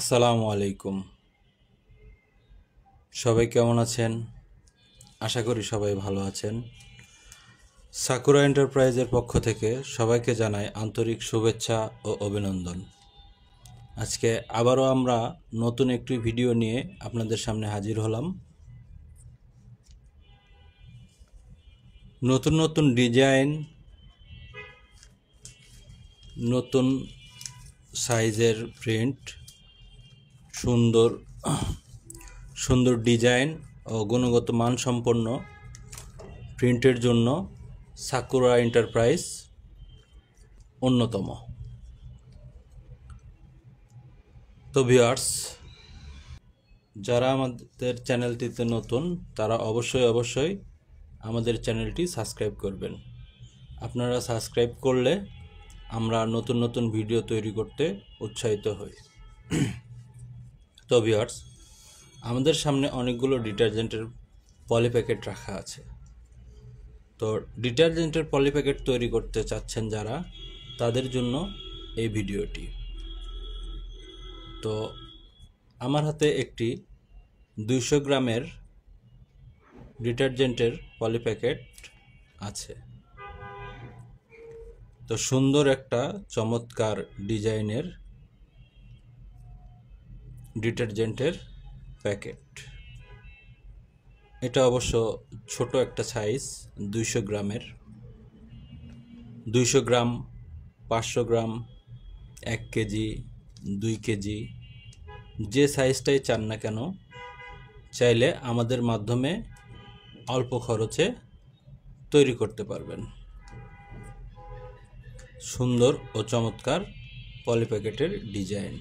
আসসালামু আলাইকুম। সবাই কেমন আছেন? আশা করি সবাই ভালো আছেন। সাকুরা এন্টারপ্রাইজের পক্ষ থেকে সবাইকে জানাই আন্তরিক শুভেচ্ছা ও অভিনন্দন। আজকে আবারও আমরা নতুন একটি ভিডিও নিয়ে আপনাদের সামনে হাজির হলাম। নতুন নতুন ডিজাইন, নতুন সাইজের প্রিন্ট, সুন্দর সুন্দর ডিজাইন ও গুণগত মানসম্পন্ন প্রিন্টের জন্য সাকুরা এন্টারপ্রাইজ অন্যতম। তো ভিউয়ার্স, যারা আমাদের চ্যানেলটিতে নতুন তারা অবশ্যই আমাদের চ্যানেলটি সাবস্ক্রাইব করবেন। আপনারা সাবস্ক্রাইব করলে আমরা নতুন নতুন ভিডিও তৈরি করতে উৎসাহিত হই। তো ভিউয়ার্স, আমাদের সামনে অনেকগুলো ডিটারজেন্টের পলি প্যাকেট রাখা আছে। তো ডিটারজেন্টের পলি প্যাকেট তৈরি করতে চাচ্ছেন যারা, তাদের জন্য এই ভিডিওটি। তো আমার হাতে একটি 200 গ্রামের ডিটারজেন্টের পলি প্যাকেট আছে। তো সুন্দর একটা চমৎকার ডিজাইনের ডিটারজেন্টের প্যাকেট। এটা অবশ্য ছোট একটা সাইজ, 200 গ্রামের। 200 গ্রাম, 500 গ্রাম, 1 কেজি, 2 কেজি, যে সাইজটাই চান না কেন চাইলে আমাদের মাধ্যমে অল্প খরচে তৈরি করতে পারবেন। সুন্দর ও চমৎকার পলি প্যাকেটের ডিজাইন।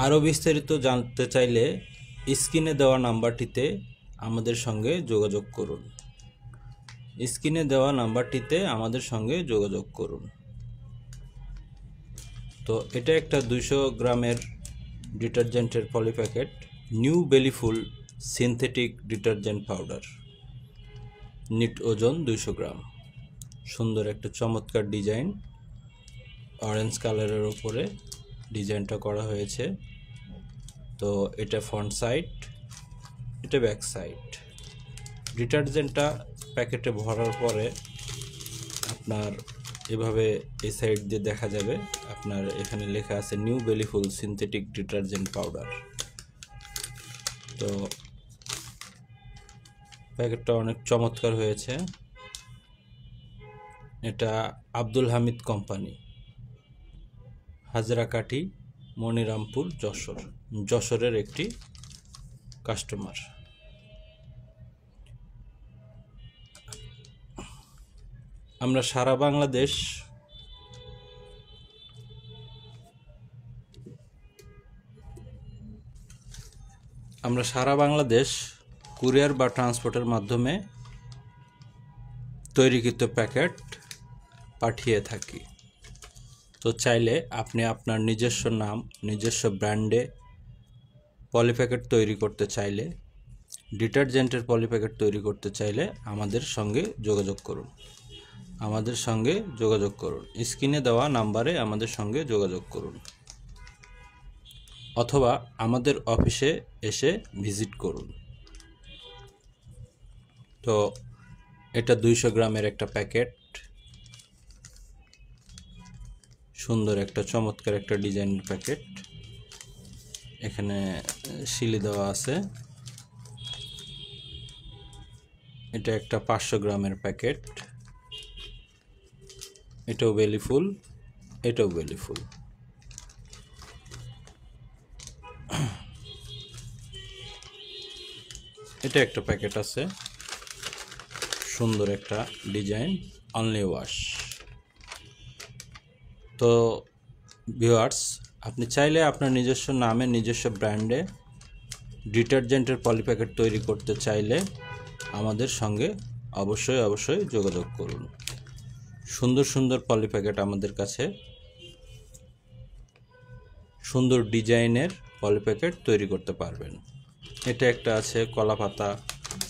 আরও বিস্তারিত জানতে চাইলে স্ক্রিনে দেওয়া নাম্বারটিতে আমাদের সঙ্গে যোগাযোগ করুন। স্ক্রিনে দেওয়া নাম্বারটিতে আমাদের সঙ্গে যোগাযোগ করুন। তো এটা একটা 200 গ্রামের ডিটারজেন্টের পলি প্যাকেট, নিউ বেলিফুল সিনথেটিক ডিটারজেন্ট পাউডার, নিট ওজন 200 গ্রাম। সুন্দর একটা চমৎকার ডিজাইন, অরেঞ্জ কালারের উপরে ডিজাইনটা করা হয়েছে। তো এটা ফ্রন্ট সাইড, এটা ব্যাক সাইড। ডিটারজেন্টটা প্যাকেটে ভরার পরে আপনার এভাবে এই সাইড দিয়ে দেখা যাবে, আপনার এখানে লেখা আছে নিউ বেলিফুল সিনথেটিক ডিটারজেন্ট পাউডার। তো প্যাকেটটা অনেক চমৎকার হয়েছে। এটা আব্দুল হামিদ কোম্পানি, হাজরাকাঠি, মনিরামপুর, যশোরের একটি কাস্টমার। আমরা সারা বাংলাদেশ কুরিয়ার বা ট্রান্সপোর্টের মাধ্যমে তৈরিকৃত প্যাকেট পাঠিয়ে থাকি। তো চাইলে আপনি আপনার নিজস্ব নাম, নিজস্ব ব্র্যান্ডে পলি প্যাকেট তৈরি করতে চাইলে, ডিটারজেন্টের পলি প্যাকেট তৈরি করতে চাইলে আমাদের সঙ্গে যোগাযোগ করুন। স্ক্রিনে দেওয়া নাম্বারে আমাদের সঙ্গে যোগাযোগ করুন, অথবা আমাদের অফিসে এসে ভিজিট করুন। তো এটা 200 গ্রামের একটা প্যাকেট, সুন্দর একটা চমৎকার একটা ডিজাইনের প্যাকেট। এখানে সিলি দেওয়া আছে। এটা একটা 500 গ্রামের প্যাকেট, এটাও বেলিফুল, এটাও বেলিফুল। এটা একটা প্যাকেট আছে, সুন্দর একটা ডিজাইন, অনলি ওয়াশ। তো ভিউয়ার্স, আপনি চাইলে আপনার নিজস্ব নামে, নিজস্ব ব্র্যান্ডে ডিটারজেন্টের পলি প্যাকেট তৈরি করতে চাইলে আমাদের সঙ্গে অবশ্যই যোগাযোগ করুন। সুন্দর সুন্দর পলি প্যাকেট আমাদের কাছে, সুন্দর ডিজাইনের পলি প্যাকেট তৈরি করতে পারবেন। এটা একটা আছে কলাপাতা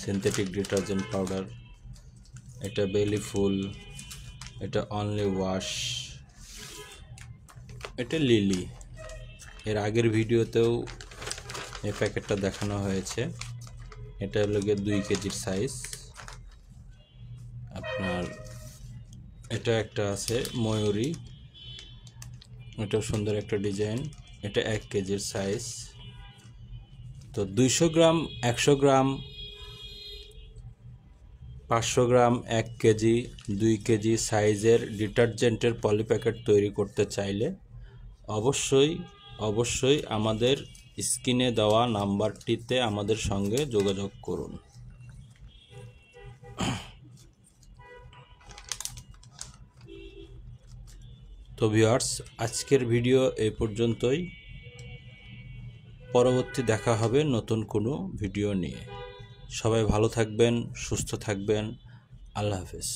সিনথেটিক ডিটারজেন্ট পাউডার, এটা বেলিফুল, এটা অনলি ওয়াশ, এটা লিলি। এর আগের ভিডিওতেও এই প্যাকেটটা দেখানো হয়েছে। এটা হলো গিয়ে 2 কেজির সাইজ। আপনার এটা একটা আছে ময়ূরী, এটাও সুন্দর একটা ডিজাইন। এটা 1 কেজির সাইজ। তো 200 গ্রাম, 100 গ্রাম, 500 গ্রাম, 1 কেজি, 2 কেজি সাইজের ডিটারজেন্টের পলি প্যাকেট তৈরি করতে চাইলে অবশ্যই আমাদের স্ক্রিনে দেওয়া নাম্বারটিতে আমাদের সঙ্গে যোগাযোগ করুন। তো ভিউয়ার্স, আজকের ভিডিও এই পর্যন্তই। পরবর্তী দেখা হবে নতুন কোনো ভিডিও নিয়ে। সবাই ভালো থাকবেন, সুস্থ থাকবেন। আল্লাহ হাফেজ।